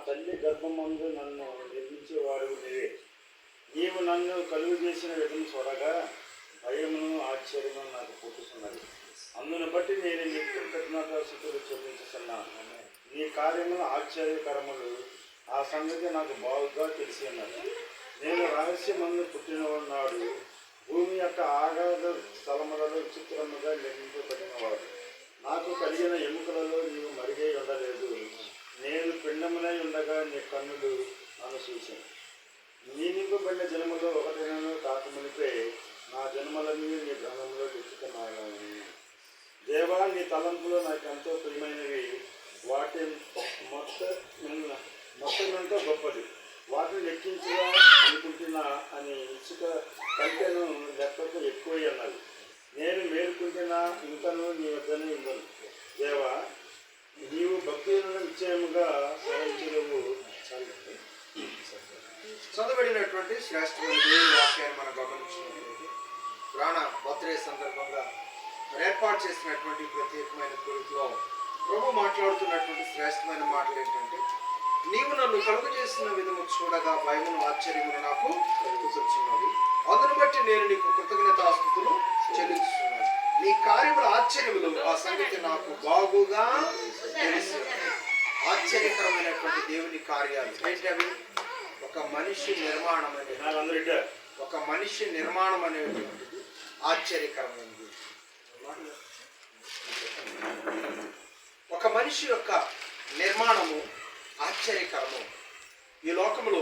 తల్లి గర్భమందు నన్ను నిర్మించేవాడు నీవే. నీవు నన్ను కలుగు చేసిన విధం చూడగా భయమును ఆశ్చర్యమును నాకు పుట్టుతున్నది. అందును బట్టి నేను నీ కృతజ్ఞతాస్తుతులు చెల్లించుతున్నాను. నీ కార్యములు ఆశ్చర్యకరములు, ఆ సంగతి నాకు బాగుగా తెలిసి ఉన్నది. నేను రహస్యమందు పుట్టినవాడు, భూమి యొక్క ఆగాధ స్థలములలో విచిత్రముగా నిర్మించబడినవాడు. నాకు కలిగిన ఎముకలలో నీవు మరిగై ఉండలేదు. నేను పిండమునై ఉండగా నీ కన్నులు నన్ను చూశాను. నియమింపబడిన జన్మలో ఒకటినను కాకమునిపై నా జన్మలన్నీ నీ గ్రంథంలో లెక్కుతున్నాను. దేవా, నీ తలంపులు నాకు ఎంతో ప్రియమైనవి. వాటి మొత్తమంతా గొప్పది. వాటిని లెక్కించగా అనుకుంటున్నా అని ఇసుక కంటెను లెక్కకు ఎక్కువ అన్నది. నేను మేలుకుంటున్నా ఇంకను నీ వద్దనే ఉండను. దేవా, నీవు భక్తులను నిశ్చయముగా సహించలేవు. చదవబడినటువంటి శ్రేష్టమైన దేవుని వాక్యాన్ని మనం గమనించినట్లయితే ప్రాణ బర్త్డే సందర్భంగా ఏర్పాటు చేసినటువంటి ప్రత్యేకమైన కోరికలో ప్రభు మాట్లాడుతున్నటువంటి శ్రేష్టమైన మాటలు ఏంటంటే, నీవు నన్ను కలుగు చేసిన విధము చూడగా భయమును ఆశ్చర్యమును నాకు కలుగుతున్నవి. అందును బట్టి నేను నీకు కృతజ్ఞతాస్తుతులు చెల్లిస్తున్నాను. నీ కార్యముల ఆశ్చర్యములు, ఆ సంగతి నాకు బాగుగా తెలుసు. ఆశ్చర్యకరమైనటువంటి దేవుని కార్యాలు ఏంటవి? ఒక మనిషి నిర్మాణం అనేటువంటిది ఆశ్చర్యకరమైనది. ఒక మనిషి యొక్క నిర్మాణము ఆశ్చర్యకరము. ఈ లోకములో